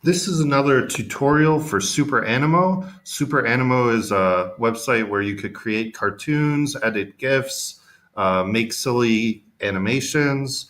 This is another tutorial for Superanimo. Superanimo is a website where you could create cartoons, edit GIFs, make silly animations,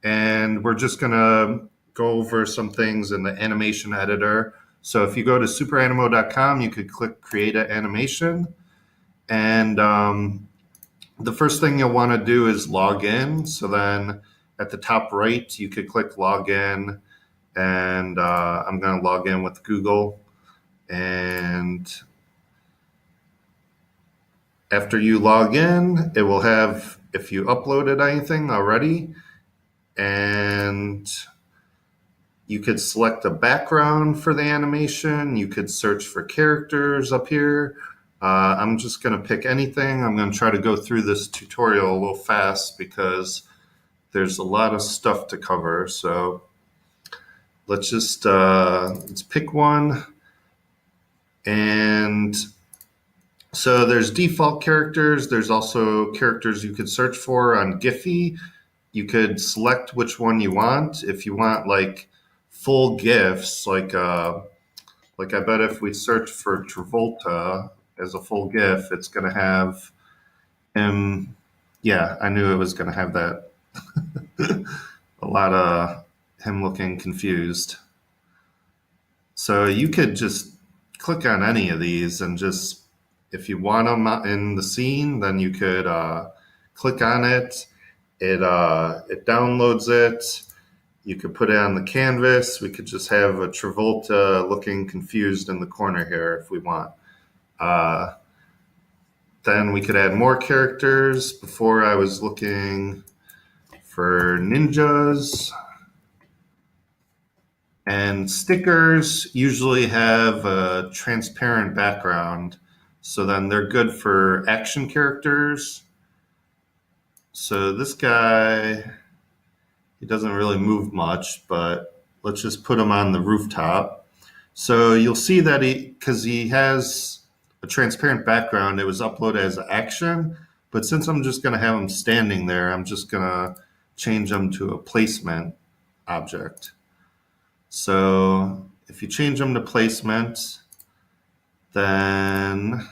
and we're just going to go over some things in the animation editor. So if you go to superanimo.com, you could click Create an Animation, and the first thing you'll want to do is log in. So then at the top right, you could click Log In, and I'm going to log in with Google. And after you log in, it will have if you uploaded anything already, and you could select a background for the animation. You could search for characters up here. I'm just going to pick anything. I'm going to try to go through this tutorial a little fast because there's a lot of stuff to cover. So let's pick one. And so there's default characters. There's also characters you could search for on Giphy. You could select which one you want. If you want like full GIFs, like I bet if we search for Travolta as a full GIF, it's going to have him. Yeah, I knew it was going to have that. A lot of him looking confused. So you could just click on any of these and just, if you want them in the scene, then you could click on it. It downloads it. You could put it on the canvas. We could just have a Travolta looking confused in the corner here if we want. Then we could add more characters. Before I was looking for ninjas. And stickers usually have a transparent background, so then they're good for action characters. So this guy, he doesn't really move much, but let's just put him on the rooftop. So you'll see that because he has a transparent background, it was uploaded as action, but since I'm just going to have him standing there, I'm just going to change him to a placement object. So if you change them to placement, then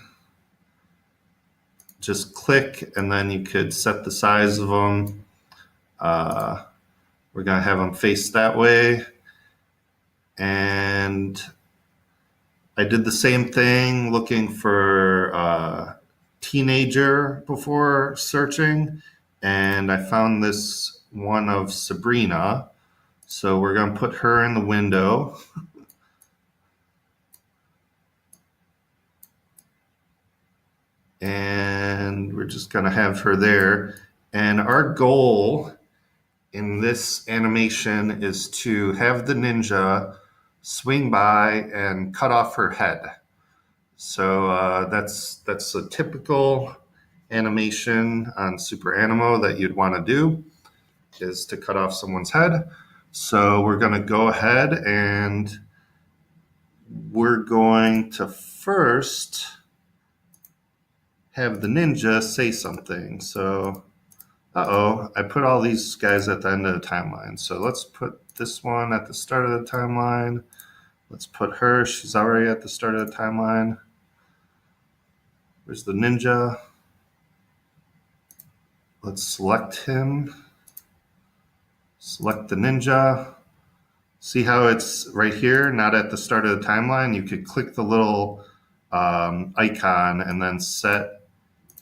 just click and then you could set the size of them. We're going to have them face that way. And I did the same thing looking for teenager before searching. And I found this one of Sabrina. So we're going to put her in the window. And we're just going to have her there. And our goal in this animation is to have the ninja swing by and cut off her head. So that's a typical animation on Superanimo that you'd want to do, is to cut off someone's head. So we're going to go ahead and we're going to first have the ninja say something. So, I put all these guys at the end of the timeline. So let's put this one at the start of the timeline. Let's put her. She's already at the start of the timeline. Where's the ninja? Let's select him. Select the ninja. See how it's right here, not at the start of the timeline? You could click the little icon and then set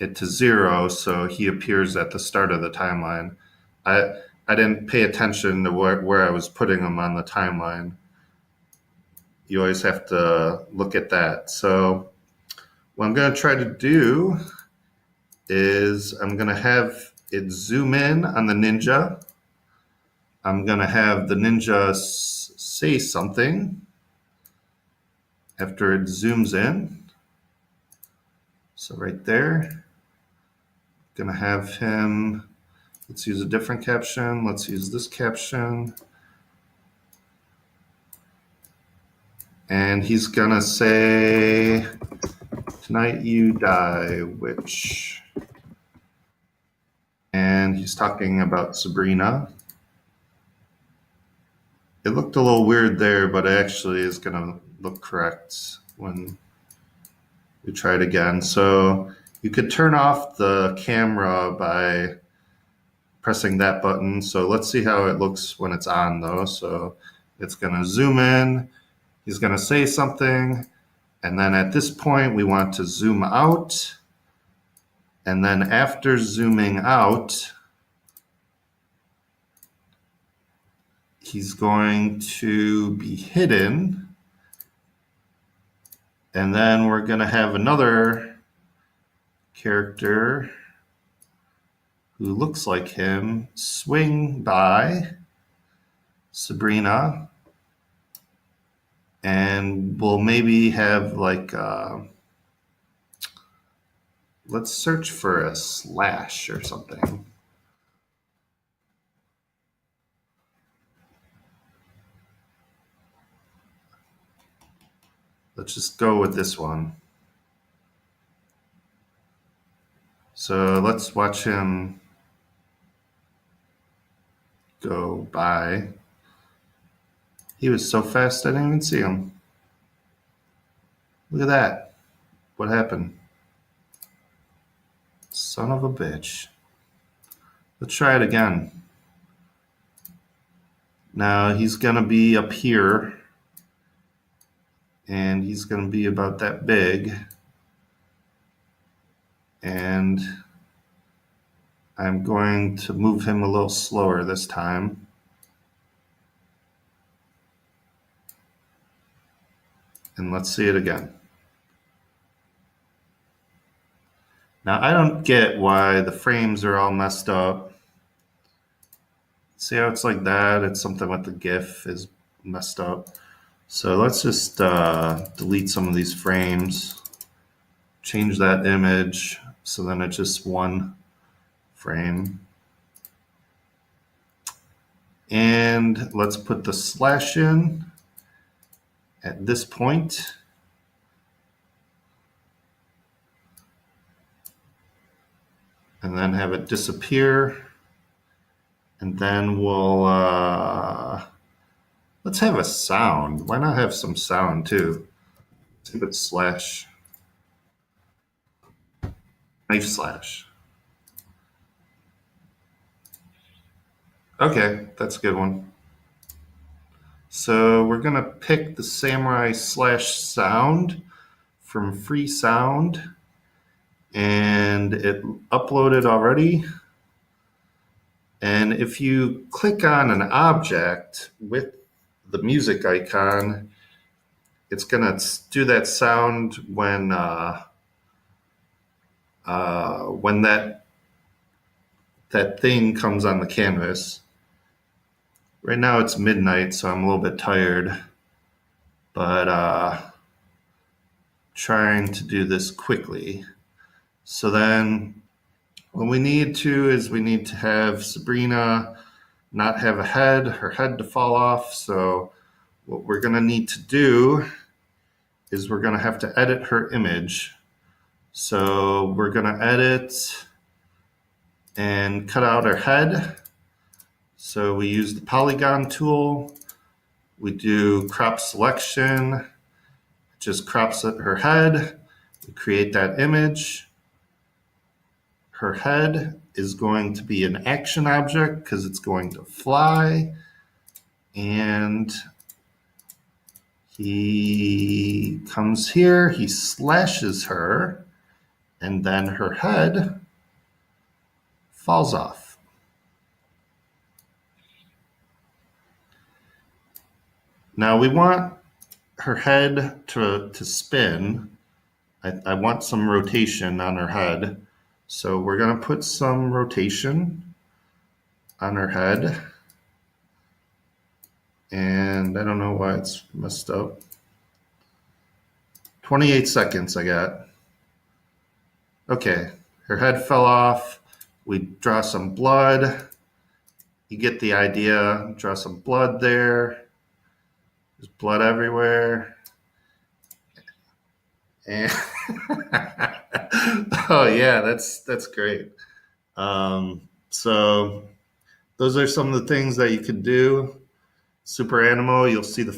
it to 0 so he appears at the start of the timeline. I didn't pay attention to where I was putting him on the timeline. You always have to look at that. So what I'm going to try to do is I'm going to have it zoom in on the ninja. I'm going to have the ninja say something after it zooms in. So right there. Going to have him, let's use a different caption. Let's use this caption. And he's going to say, "Tonight you die, witch." And he's talking about Sabrina. It looked a little weird there, but it actually is going to look correct when we try it again. So you could turn off the camera by pressing that button. So let's see how it looks when it's on though. So it's going to zoom in. He's going to say something. And then at this point, we want to zoom out. And then after zooming out, he's going to be hidden. And then we're going to have another character who looks like him swing by Sabrina. And we'll maybe have like, let's search for a slash or something. Let's just go with this one. So let's watch him go by. He was so fast I didn't even see him. Look at that. What happened? Son of a bitch. Let's try it again. Now he's going to be up here. And he's going to be about that big. And I'm going to move him a little slower this time. And let's see it again. Now, I don't get why the frames are all messed up. See how it's like that? It's something with the GIF is messed up. So let's just delete some of these frames. Change that image so then it's just one frame. And let's put the slash in at this point. And then have it disappear. And then we'll, let's have a sound. Why not have some sound too? Let's give it slash. Knife slash. Okay, that's a good one. So we're going to pick the samurai slash sound from free sound. And it uploaded already. And if you click on an object with the music icon, it's going to do that sound when that thing comes on the canvas. Right now it's midnight, so I'm a little bit tired, but trying to do this quickly. So then what we need to have Sabrina not have a head, her head to fall off. So what we're going to need to do is we're going to have to edit her image. So we're going to edit and cut out her head. So we use the polygon tool. We do crop selection. It just crops her head. We create that image. Her head is going to be an action object because it's going to fly. And he comes here, he slashes her, and then her head falls off. Now we want her head to spin. I want some rotation on her head. So we're going to put some rotation on her head. And I don't know why it's messed up. 28 seconds I got. Okay, her head fell off. We draw some blood. You get the idea. Draw some blood there. There's blood everywhere. And oh yeah, that's great. So those are some of the things that you could do. Superanimo, you'll see the